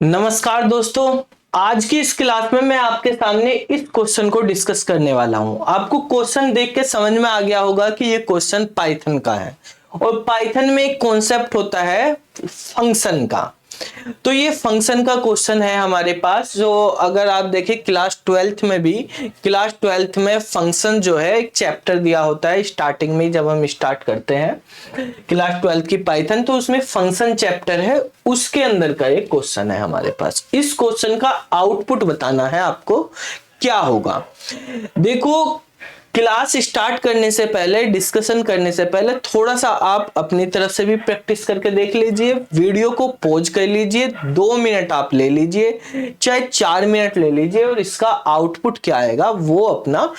नमस्कार दोस्तों, आज की इस क्लास में मैं आपके सामने इस क्वेश्चन को डिस्कस करने वाला हूं। आपको क्वेश्चन देख के समझ में आ गया होगा कि ये क्वेश्चन पाइथन का है और पाइथन में एक कॉन्सेप्ट होता है फंक्शन का। तो ये फंक्शन का क्वेश्चन है हमारे पास, जो अगर आप देखें क्लास 12th में भी, क्लास 12th में फंक्शन जो है एक चैप्टर दिया होता है स्टार्टिंग में जब हम स्टार्ट करते हैं क्लास 12th की पाइथन, तो उसमें फंक्शन चैप्टर है, उसके अंदर का एक क्वेश्चन है हमारे पास। इस क्वेश्चन का आउटपुट बताना है आपको क्या होगा। देखो, क्लास स्टार्ट करने से पहले, डिस्कशन करने से पहले थोड़ा सा आप अपनी तरफ से भी प्रैक्टिस करके देख लीजिए। वीडियो को पॉज कर लीजिए, 2 मिनट आप ले लीजिए, चाहे 4 मिनट ले लीजिए, और इसका आउटपुट क्या आएगा वो अपना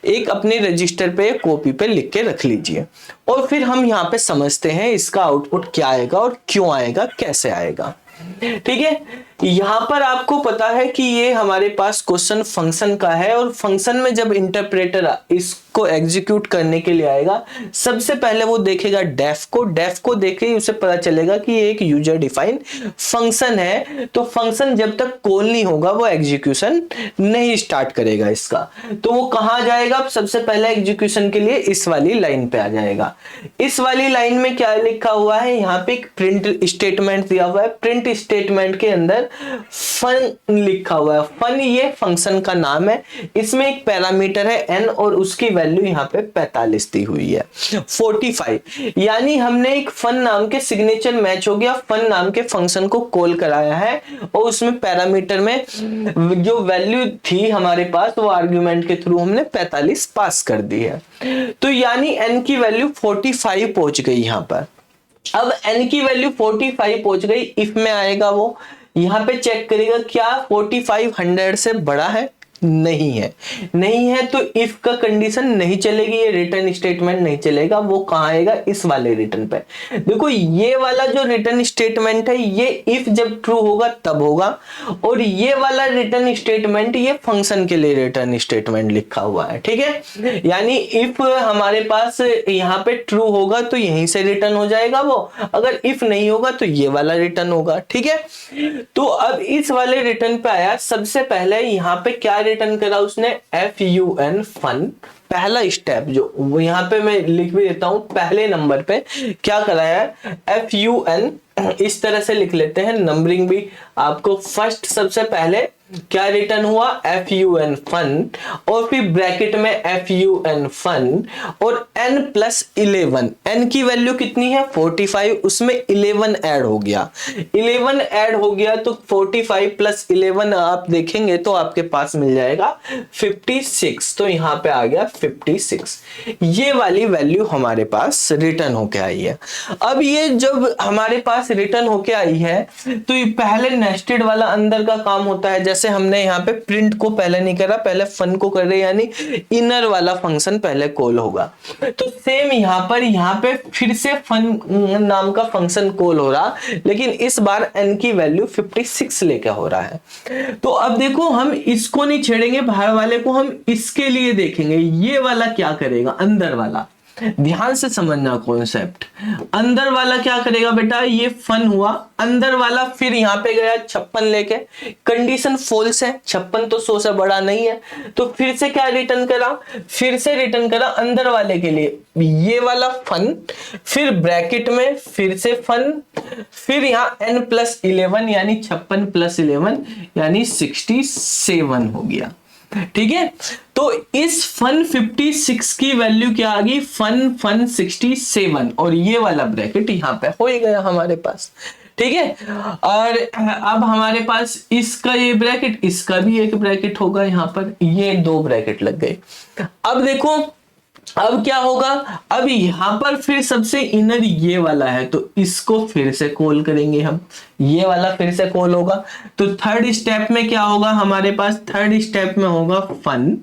एक अपने रजिस्टर पे, कॉपी पे लिख के रख लीजिए। और फिर हम यहाँ पे समझते हैं इसका आउटपुट क्या आएगा और क्यों आएगा, कैसे आएगा। ठीक है, यहां पर आपको पता है कि ये हमारे पास क्वेश्चन फंक्शन का है, और फंक्शन में जब इंटरप्रेटर इसको एग्जीक्यूट करने के लिए आएगा, सबसे पहले वो देखेगा डेफ को देख के उसे पता चलेगा कि ये एक यूजर डिफाइन फंक्शन है। तो फंक्शन जब तक कॉल नहीं होगा वो एग्जीक्यूशन नहीं स्टार्ट करेगा इसका। तो वो कहां जाएगा, सबसे पहले एग्जीक्यूशन के लिए इस वाली लाइन पे आ जाएगा। इस वाली लाइन में क्या लिखा हुआ है, यहाँ पे एक प्रिंट स्टेटमेंट दिया हुआ है। प्रिंट स्टेटमेंट के अंदर फन लिखा हुआ है। फन ये फंक्शन का नाम है, इसमें एक पैरामीटर है n और उसकी वैल्यू यहाँ पे 45 दी हुई है, 45। यानी हमने एक फन नाम के सिग्नेचर मैच हो गया, फन नाम के फंक्शन को कॉल कराया है, और उसमें पैरामीटर में जो वैल्यू थी हमारे पास वो आर्गुमेंट के थ्रू हमने 45 पास कर दी है। तो यानी n की वैल्यू 45 पहुंच गई यहाँ पर। अब n की वैल्यू 45 पहुंच गई, इफ में आएगा वो यहां पे चेक करेगा क्या 45 100 से बड़ा है, नहीं है तो इफ का कंडीशन नहीं चलेगी, ये रिटर्न स्टेटमेंट नहीं चलेगा। वो कहां आएगा, इस वाले रिटर्न पे। देखो, ये वाला जो रिटर्न स्टेटमेंट है ये इफ जब ट्रू होगा तब होगा, और ये वाला रिटर्न स्टेटमेंट ये फंक्शन के लिए रिटर्न स्टेटमेंट लिखा हुआ है। ठीक है, यानी इफ हमारे पास यहाँ पे ट्रू होगा तो यहीं से रिटर्न हो जाएगा वो, अगर इफ नहीं होगा तो ये वाला रिटर्न होगा। ठीक है, तो अब इस वाले रिटर्न पे आया, सबसे पहले यहाँ पे क्या रिटर्न करा उसने, fun फन। पहला स्टेप जो वो यहाँ पे मैं लिख भी देता हूं, पहले नंबर पे क्या कराया है, fun, इस तरह से लिख लेते हैं, नंबरिंग भी आपको फर्स्ट सबसे पहले क्या रिटर्न हुआ, fun फन, और फिर ब्रैकेट में fun फन और n+11। n की वैल्यू कितनी है 45, उसमें 11 ऐड हो गया, 11 ऐड हो गया तो 45 + 11 आप देखेंगे तो आपके पास मिल जाएगा 56। तो यहाँ पे आ गया 56, ये वाली वैल्यू हमारे पास रिटर्न होके आई है। अब ये जब हमारे पास रिटर्न होके आई है तो ये पहले नेस्टेड वाला अंदर का काम होता है। जैसे हमने यहाँ पे प्रिंट को पहले नहीं करा, पहले फन को कर रहे, यानी इनर वाला फंक्शन पहले कॉल होगा। तो सेम यहाँ पे फिर से फन नाम का फंक्शन कॉल हो रहा, लेकिन इस बार n की वैल्यू 56 लेके हो रहा है। तो अब देखो, हम इसको नहीं छेड़ेंगे, बाहर वाले को हम इसके लिए देखेंगे। ये वाला क्या करेगा, अंदर वाला, ध्यान से समझना कॉन्सेप्ट। अंदर वाला क्या करेगा बेटा, ये फन हुआ, अंदर वाला फिर यहाँ पे गया 56 लेके, कंडीशन फॉल्स है, 56 तो 100 से बड़ा नहीं है, तो फिर से क्या रिटर्न करा, फिर से रिटर्न करा अंदर वाले के लिए ये वाला फन, फिर ब्रैकेट में फिर से फन, फिर यहाँ n+11 यानी 56 + 11 यानी 67 हो गया। ठीक है, तो इस फन 56 की वैल्यू क्या आ गई, फन 67, और ये वाला ब्रैकेट यहाँ पे हो ही गया हमारे पास। ठीक है, और अब हमारे पास इसका ये ब्रैकेट, इसका भी एक ब्रैकेट होगा, यहाँ पर ये 2 ब्रैकेट लग गए। अब देखो, अब क्या होगा, अब यहां पर फिर सबसे इनर ये वाला है, तो इसको फिर से कॉल करेंगे हम, ये वाला फिर से कॉल होगा। तो थर्ड स्टेप में क्या होगा हमारे पास, थर्ड स्टेप में होगा फन,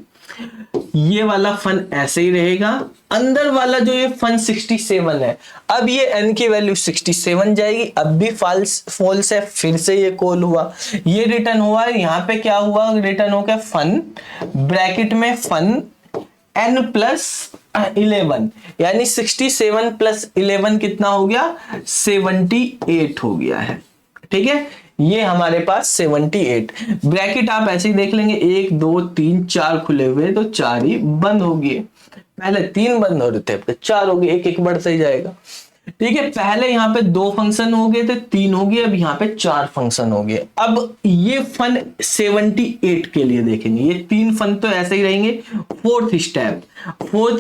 ये वाला फन ऐसे ही रहेगा, अंदर वाला जो ये फन 67 है, अब ये n की वैल्यू 67 जाएगी, अब भी फॉल्स है, फिर से ये कॉल हुआ, ये रिटर्न हुआ, यहाँ पे क्या हुआ, रिटर्न हो गया फन, ब्रैकेट में फन n+11 यानी 67 + 11 कितना हो गया, 78 हो गया है। ठीक है, ये हमारे पास 78। ब्रैकेट आप ऐसे ही देख लेंगे, 1 2 3 4 खुले हुए तो 4 ही बंद हो गए। पहले 3 बंद हो रहे थे, अब 4 हो गए, एक एक बढ़ता ही जाएगा। ठीक है, पहले यहाँ पे 2 फंक्शन हो गए थे, 3 हो गए, अब यहाँ पे 4 फंक्शन हो गए। अब ये फन 78 के लिए देखेंगे, ये 3 फन तो ऐसे ही रहेंगे। फोर्थ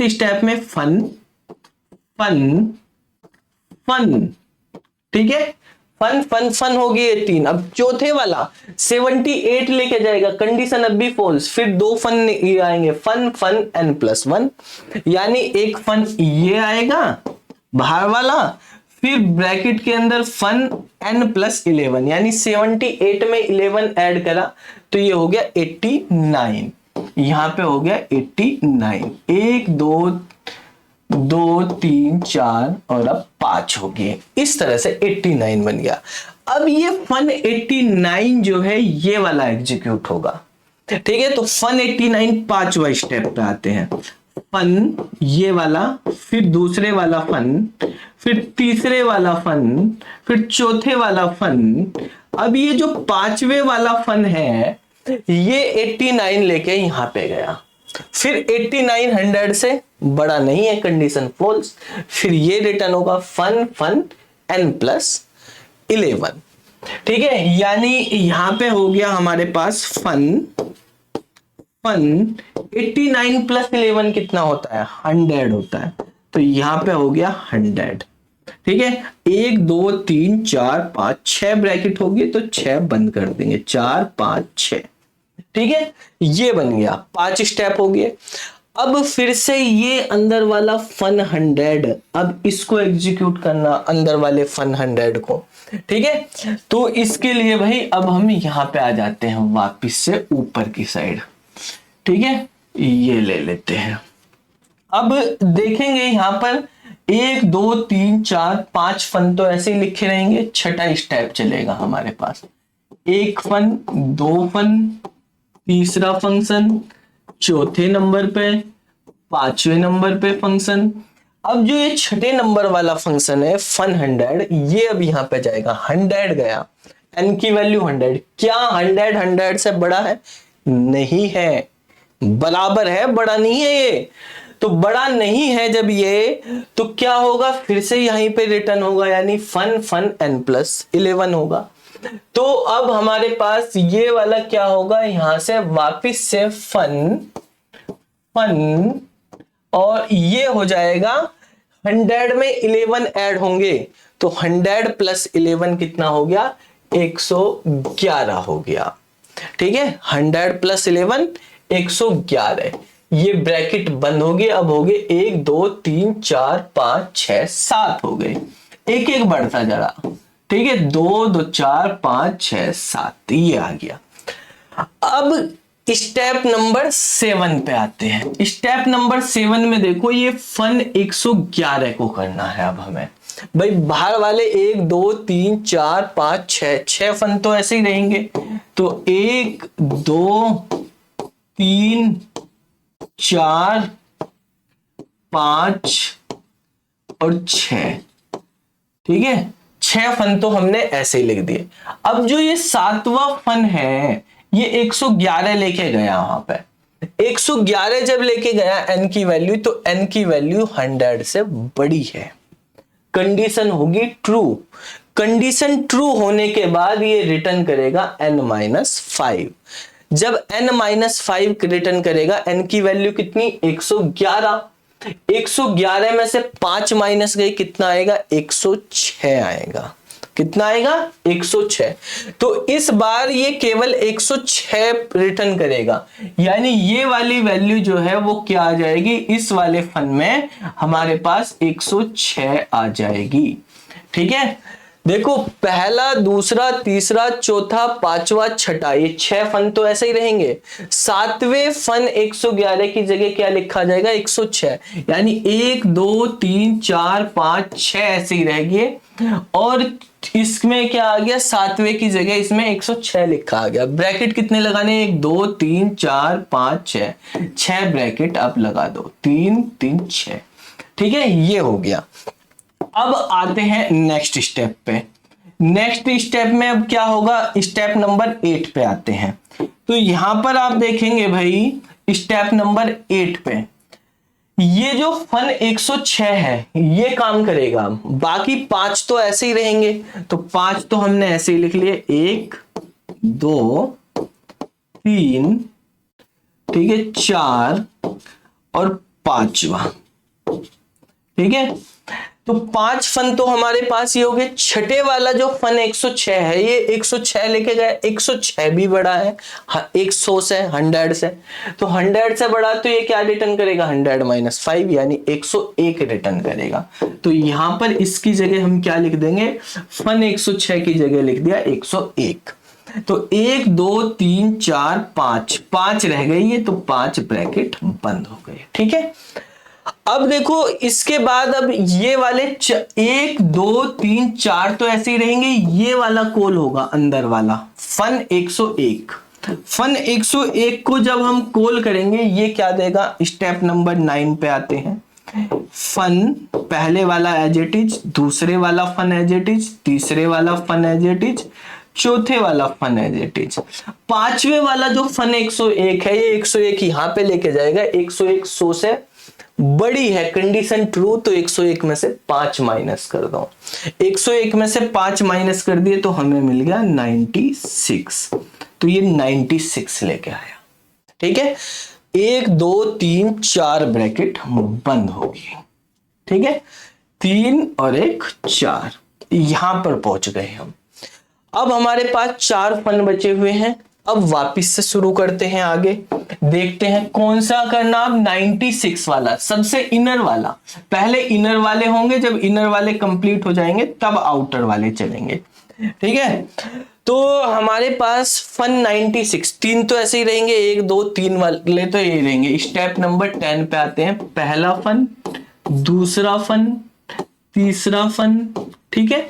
स्टेप में फन फन फन, ठीक है, फन फन फन हो गए 3। अब चौथे वाला 78 लेके जाएगा, कंडीशन अब भी फॉल्स, फिर 2 फन ये आएंगे, फन फन n+1, यानी एक फन ये आएगा बाहर वाला, फिर ब्रैकेट के अंदर फन n+11, यानी 78 में 11 ऐड करा तो ये हो गया 89, यहां पे हो गया 89। 1 2 2 3 4 और अब 5 हो गए, इस तरह से 89 बन गया। अब ये फन 89 जो है ये वाला एग्जीक्यूट होगा। ठीक है, तो फन 89 5वां स्टेप पे आते हैं। फन ये वाला, फिर दूसरे वाला फन, फिर तीसरे वाला फन, फिर चौथे वाला फन। अब ये जो 5वें वाला फन है ये 89 लेके यहां पे गया, फिर 89 100 से बड़ा नहीं है, कंडीशन फॉल्स, फिर ये रिटर्न होगा फन फन n+11। ठीक है, यानी यहां पे हो गया हमारे पास फन फन 89 + 11 कितना होता है, 100 होता है, तो यहां पे हो गया 100। ठीक है, 1 2 3 4 5 6 ब्रैकेट होगी तो 6 बंद कर देंगे, 4 5 6। ठीक है, ये बन गया, 5 स्टेप हो गए। अब फिर से ये अंदर वाला फन 100, अब इसको एग्जीक्यूट करना, अंदर वाले फन 100 को। ठीक है, तो इसके लिए भाई अब हम यहां पे आ जाते हैं वापिस से ऊपर की साइड। ठीक है, ये ले लेते हैं। अब देखेंगे यहां पर 1 2 3 4 5 फन तो ऐसे ही लिखे रहेंगे, छठा स्टेप चलेगा हमारे पास, 1 फन 2 फन, तीसरा फंक्शन, चौथे नंबर पे, 5वें नंबर पे फंक्शन। अब जो ये छठे नंबर वाला फंक्शन है फन 100, ये अब यहां पे जाएगा, 100 गया, n की वैल्यू 100। क्या 100 से बड़ा है? नहीं है, बराबर है, बड़ा नहीं है ये। तो बड़ा नहीं है जब ये, तो क्या होगा, फिर से यहीं पे रिटर्न होगा, यानी फन फन n+11 होगा। तो अब हमारे पास ये वाला क्या होगा, यहां से वापिस से फन फन, और ये हो जाएगा 100 में 11 ऐड होंगे, तो 100 + 11 कितना हो गया, 111 हो गया। ठीक है, 100 + 11 111। ये ब्रैकेट बंद हो गए, अब हो गए 1 2 3 4 5 6 7 हो गए, एक एक बढ़ता जा रहा। ठीक है, 2 2 4 5 6 7, ये आ गया। अब स्टेप नंबर 7 पे आते हैं। स्टेप नंबर 7 में देखो, ये फन 111 को करना है। अब हमें भाई बाहर वाले 1 2 3 4 5 6 फन तो ऐसे ही रहेंगे, तो 1 2 3 4 5 और 6। ठीक है, 6 फन तो हमने ऐसे ही लिख दिए। अब जो ये 7वां फन है ये 111 लेके गया, वहां पे 111 जब लेके गया n की वैल्यू, तो n की वैल्यू 100 से बड़ी है, कंडीशन होगी ट्रू। कंडीशन ट्रू होने के बाद ये रिटर्न करेगा n-5। जब n-5 रिटर्न करेगा, n की वैल्यू कितनी, 111। 111 में से 5 माइनस गई, कितना आएगा, 106 आएगा। कितना आएगा, 106। तो इस बार ये केवल 106 रिटर्न करेगा, यानी ये वाली वैल्यू जो है वो क्या आ जाएगी, इस वाले फन में हमारे पास 106 आ जाएगी। ठीक है, देखो पहला, दूसरा, तीसरा, चौथा, पांचवा, छठा, ये 6 फन तो ऐसे ही रहेंगे। 7वें फन 111 की जगह क्या लिखा जाएगा, 106, यानी 1 2 3 4 5 6 ऐसे ही रहेंगे। और इसमें क्या आ गया, 7वें की जगह इसमें 106 लिखा आ गया। ब्रैकेट कितने लगाने, 1 2 3 4 5 6, 6 ब्रैकेट आप लगा दो, 3 3 6। ठीक है, ये हो गया। अब आते हैं नेक्स्ट स्टेप पे। नेक्स्ट स्टेप में अब क्या होगा, स्टेप नंबर 8 पे आते हैं। तो यहां पर आप देखेंगे भाई स्टेप नंबर 8 पे ये जो फन 106 है ये काम करेगा, बाकी 5 तो ऐसे ही रहेंगे। तो 5 तो हमने ऐसे ही लिख लिए, 1 2 3, ठीक है, 4 और 5वां, ठीक है। तो 5 फन तो हमारे पास ये हो गए। छठे वाला जो फन 106 है ये 106 लेके गए, 106 भी बड़ा है 100 से, 100 से। तो 100 से बड़ा तो ये क्या रिटर्न करेगा, 100 माइनस 5 यानी 101 रिटर्न करेगा। तो यहां पर इसकी जगह हम क्या लिख देंगे, फन 106 की जगह लिख दिया 101। तो 1 2 3 4 5 रह गई है, तो 5 ब्रैकेट बंद हो गए, ठीक है। अब देखो इसके बाद अब ये वाले 1 2 3 4 तो ऐसे ही रहेंगे, ये वाला कोल होगा अंदर वाला फन 101। फन 101 को जब हम कोल करेंगे ये क्या देगा, स्टेप नंबर 9 पे आते हैं। फन पहले वाला एज इट इज, दूसरे वाला फन एज इट इज, तीसरे वाला फन एज इट इज, चौथे वाला फन एज इट इज, पांचवे वाला जो फन 101 है ये 101 यहां पे लेके जाएगा। 101 100 से बड़ी है, कंडीशन ट्रू, तो 101 में से 5 माइनस कर दो। 101 में से 5 माइनस कर दिए तो हमें मिल गया 96। तो ये 96 लेके आया, ठीक है। 1 2 3 4 ब्रैकेट बंद होगी, ठीक है। 3 और 1 4, यहां पर पहुंच गए हम। अब हमारे पास 4 फन बचे हुए हैं। अब वापिस से शुरू करते हैं, आगे देखते हैं कौन सा करना। अब 96 वाला, सबसे इनर वाला, पहले इनर वाले होंगे, जब इनर वाले कंप्लीट हो जाएंगे तब आउटर वाले चलेंगे, ठीक है। तो हमारे पास फन 96, 3 तो ऐसे ही रहेंगे, 1 2 3 वाले तो ये रहेंगे। स्टेप नंबर 10 पे आते हैं। पहला फन, दूसरा फन, तीसरा फन, ठीक है।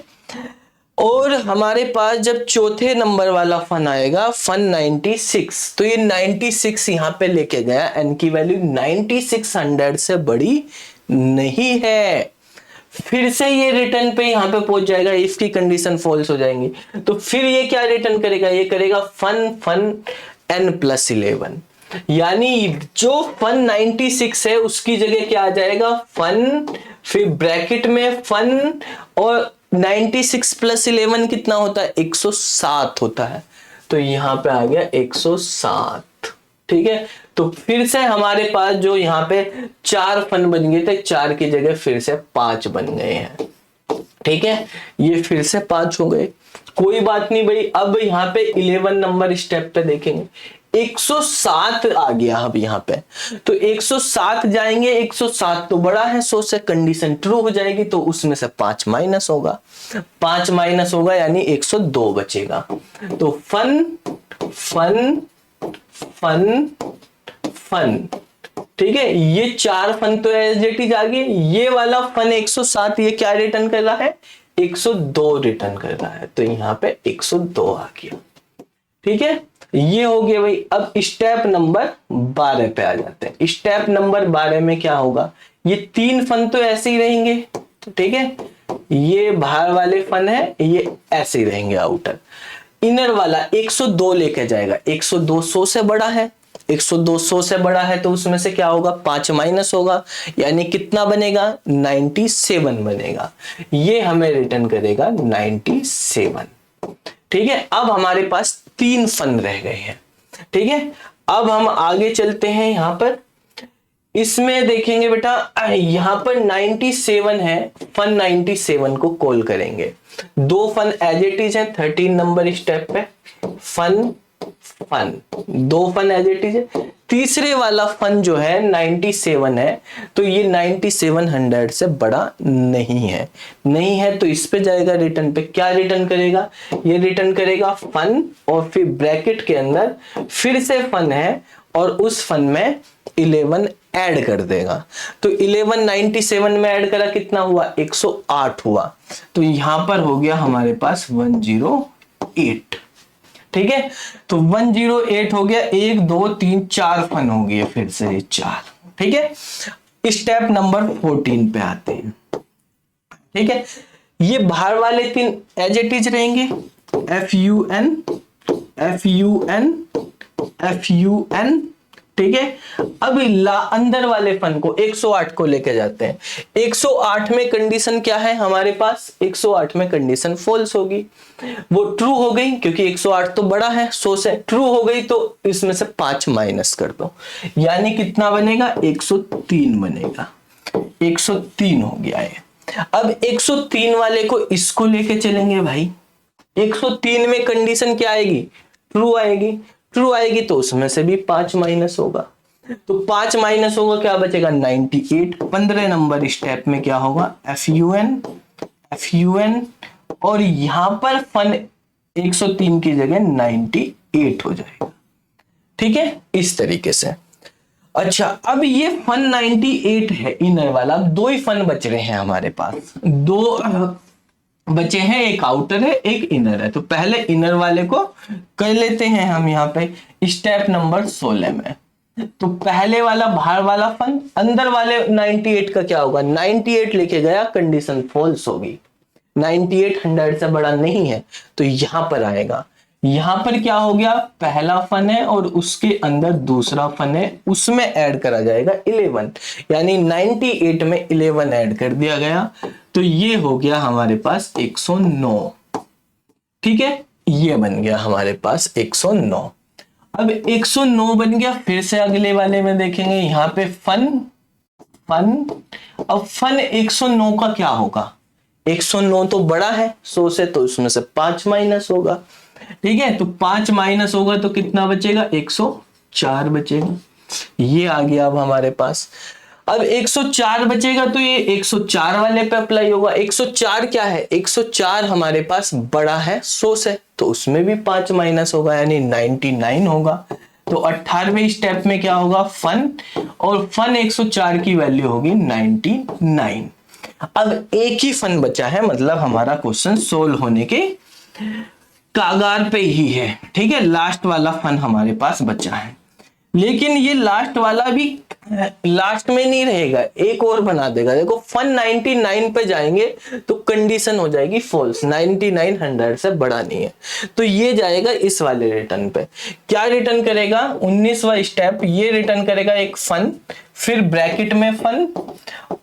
और हमारे पास जब चौथे नंबर वाला फन आएगा फन 96, तो ये 96 यहां पे लेके गया, एन की वैल्यू 96 100 से बड़ी नहीं है। फिर से ये रिटर्न पे यहां पे पहुंच जाएगा, इफ की कंडीशन फॉल्स हो जाएंगी। तो फिर ये क्या रिटर्न करेगा, ये करेगा फन n प्लस 11, यानी जो फन 96 है उसकी जगह क्या आ जाएगा, फन, फिर ब्रैकेट में फन, और 96 प्लस 11 कितना होता है, 107 होता है। तो यहां पे आ गया 107, ठीक है। तो फिर से हमारे पास जो यहाँ पे 4 फन बन गए थे, 4 की जगह फिर से 5 बन गए हैं, ठीक है। ये फिर से 5 हो गए, कोई बात नहीं भाई। अब यहाँ पे 11 नंबर स्टेप पे देखेंगे, 107 आ गया अब यहाँ पे। तो 107 जाएंगे, 107 तो बड़ा है 100 से, कंडीशन ट्रू हो जाएगी, तो उसमें से 5 माइनस होगा, 5 माइनस होगा यानी 102 बचेगा। तो फन फन फन फन, ठीक है। ये 4 फन तो एज इट इज आ गए। ये वाला फन 107 ये क्या रिटर्न कर रहा है, 102 रिटर्न कर रहा है। तो यहाँ पे 102 आ गया, ठीक है। ये हो गया भाई। अब स्टेप नंबर 12 पे आ जाते हैं। स्टेप नंबर 12 में क्या होगा, ये 3 फन तो ऐसे ही रहेंगे, ठीक है। ये बाहर वाले फन है, ये ऐसे ही रहेंगे आउटर। इनर वाला 102 लेके जाएगा, 102 100 से बड़ा है, 102 100 से बड़ा है, तो उसमें से क्या होगा, 5 माइनस होगा, यानी कितना बनेगा, 97 बनेगा। ये हमें रिटर्न करेगा 97, ठीक है। अब हमारे पास 3 फन रह गए हैं, ठीक है। अब हम आगे चलते हैं। यहां पर इसमें देखेंगे बेटा, यहां पर 97 है, फन 97 को कॉल करेंगे। 2 फन एज इट इज है 13 नंबर स्टेप पे, fun fun 2 fun as it is है। तीसरे वाला फन जो है 97 है, तो ये 97 100 से बड़ा नहीं है, नहीं है तो इस पे जाएगा रिटर्न पे। क्या रिटर्न करेगा, ये रिटर्न करेगा फन, और फिर ब्रैकेट के अंदर फिर से फन है, और उस फन में 11 ऐड कर देगा। तो 11 97 में ऐड करा, कितना हुआ, 108 हुआ। तो यहां पर हो गया हमारे पास 108, ठीक है। तो 108 हो गया। 1 2 3 4 फन हो गए, फिर से ये 4, ठीक है। स्टेप नंबर 14 पे आते हैं, ठीक है। ये बाहर वाले 3 एज इट इज रहेंगे, FUN FUN FUN, ठीक है। अब अंदर वाले फन को 108 को लेके जाते हैं। 108 में कंडीशन क्या है हमारे पास, 108 में कंडीशन फॉल्स होगी, वो ट्रू हो गई क्योंकि 108 तो बड़ा है 100 से, ट्रू हो गई तो इसमें से 5 माइनस कर दो, यानी कितना बनेगा, 103 बनेगा, 103 हो गया है। अब 103 वाले को इसको लेके चलेंगे भाई, 103 में कंडीशन क्या आएगी, ट्रू आएगी, ट्रू आएगी तो उसमें से भी 5 माइनस होगा, तो 5 माइनस होगा, क्या बचेगा 98। 15 नंबर स्टेप में क्या होगा, FUN और यहां पर फन 103 की जगह 98 हो जाएगा, ठीक है, इस तरीके से। अच्छा, अब ये फन 98 है इनर वाला, अब 2 ही फन बच रहे हैं हमारे पास, 2 बचे हैं, एक आउटर है एक इनर है। तो पहले इनर वाले को कर लेते हैं हम यहाँ पे स्टेप नंबर 16 में। तो पहले वाला बाहर वाला फन, अंदर वाले 98 का क्या होगा, 98 लेके गया कंडीशन फॉल्स होगी, 98 100 से बड़ा नहीं है, तो यहां पर आएगा, यहां पर क्या हो गया, पहला फन है और उसके अंदर दूसरा फन है, उसमें ऐड करा जाएगा 11, यानी 98 में 11 ऐड कर दिया गया, तो ये हो गया हमारे पास 109, ठीक है, ये बन गया हमारे पास 109। अब 109 बन गया, फिर से अगले वाले में देखेंगे, यहाँ पे फन, अब फन 109 का क्या होगा, 109 तो बड़ा है 100 से, तो उसमें से 5 माइनस होगा, ठीक है, तो 5 माइनस होगा तो कितना बचेगा, 104 बचेगा, ये आ गया अब हमारे पास। अब 104 बचेगा तो ये 104 वाले पे अप्लाई होगा। 104 क्या है, 104 हमारे पास बड़ा है 100 से, तो उसमें भी 5 माइनस होगा, यानी 99 होगा। तो 18वें स्टेप में क्या होगा, फन, और फन 104 की वैल्यू होगी 99। अब एक ही फन बचा है, मतलब हमारा क्वेश्चन सोल्व होने के कागार पे ही है, ठीक है, लास्ट वाला फन हमारे पास बचा है। लेकिन ये लास्ट वाला भी लास्ट में नहीं रहेगा, एक और बना देगा। देखो फन 99 पे जाएंगे तो कंडीशन हो जाएगी फॉल्स, 99 100 से बड़ा नहीं है, तो ये जाएगा इस वाले रिटर्न पे। क्या रिटर्न करेगा, 19वां स्टेप, ये रिटर्न करेगा एक फन, फिर ब्रैकेट में फन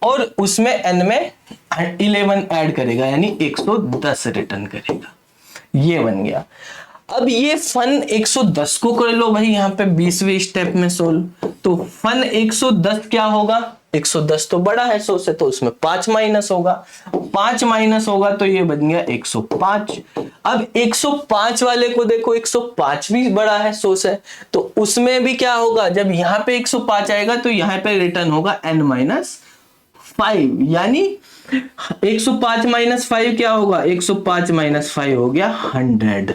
और उसमें एन में 11 ऐड करेगा, यानी 110 रिटर्न करेगा, ये बन गया। अब ये फन 110 को कर लो भाई, यहाँ पे 20वें स्टेप में सोल्व, तो फन 110 क्या होगा, 110 तो बड़ा है 100 से, तो उसमें 5 माइनस होगा, 5 माइनस होगा तो ये बन गया 105। अब 105 वाले को देखो, 105 भी बड़ा है 100 से, तो उसमें भी क्या होगा, जब यहाँ पे 105 आएगा तो यहाँ पे रिटर्न होगा n-5, यानी 105 माइनस 5 क्या होगा, 105 माइनस 5 हो गया 100,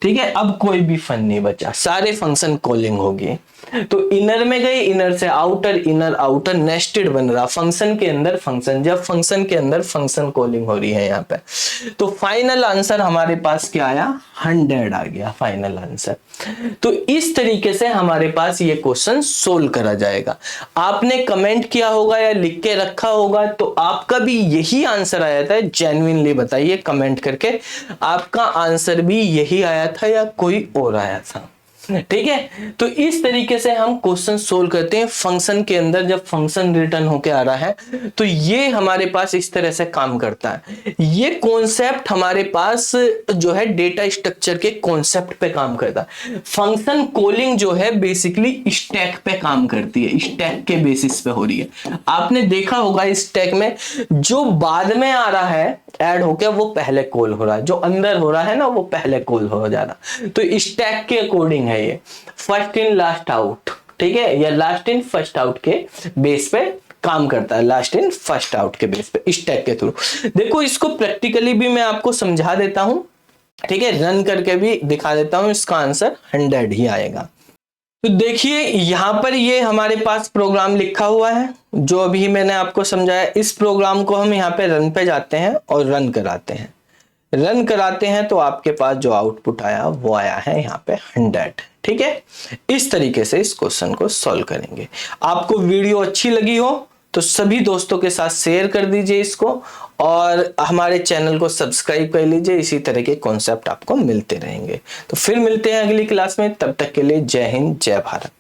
ठीक है। अब कोई भी फन नहीं बचा, सारे फंक्शन कॉलिंग होगी। तो इनर में गए, इनर से आउटर, इनर आउटर नेस्टेड बन रहा, फंक्शन के अंदर फंक्शन, जब फंक्शन के अंदर फंक्शन कॉलिंग हो रही है यहाँ पे। तो फाइनल आंसर हमारे पास क्या आया, 100 आ गया फाइनल आंसर। तो इस तरीके से हमारे पास ये क्वेश्चन सोल्व करा जाएगा। आपने कमेंट किया होगा या लिख के रखा होगा, तो आपका भी यही आंसर आया था, जेन्युइनली बताइए कमेंट करके, आपका आंसर भी यही आया था या कोई और आया था, ठीक है। तो इस तरीके से हम क्वेश्चन सोल्व करते हैं फंक्शन के अंदर, जब फंक्शन रिटर्न होके आ रहा है तो ये हमारे पास इस तरह से काम करता है। ये कॉन्सेप्ट हमारे पास जो है डेटा स्ट्रक्चर के कॉन्सेप्ट पे काम करता है। फंक्शन कॉलिंग जो है बेसिकली स्टैक पे काम करती है, स्टैक के बेसिस पे हो रही है। आपने देखा होगा स्टैक में जो बाद में आ रहा है ऐड होके, वो पहले कॉल हो रहा है, जो अंदर हो रहा है ना वो पहले कॉल हो जा रहा। तो स्टैक के अकॉर्डिंग है ये, फर्स्ट इन लास्ट आउट, ठीक है, या लास्ट इन फर्स्ट आउट के बेस पे काम करता है, लास्ट इन फर्स्ट आउट के बेस पे स्टैक के थ्रू। देखो इसको प्रैक्टिकली भी मैं आपको समझा देता हूं, ठीक है, रन करके भी दिखा देता हूं, इसका आंसर 100 ही आएगा। तो देखिए यहां पर ये हमारे पास प्रोग्राम लिखा हुआ है जो अभी मैंने आपको समझाया। इस प्रोग्राम को हम यहाँ पे रन पे जाते हैं और रन कराते हैं। रन कराते हैं तो आपके पास जो आउटपुट आया वो आया है यहाँ पे 100, ठीक है। इस तरीके से इस क्वेश्चन को सॉल्व करेंगे। आपको वीडियो अच्छी लगी हो तो सभी दोस्तों के साथ शेयर कर दीजिए इसको और हमारे चैनल को सब्सक्राइब कर लीजिए। इसी तरह के कॉन्सेप्ट आपको मिलते रहेंगे। तो फिर मिलते हैं अगली क्लास में, तब तक के लिए जय हिंद जय भारत।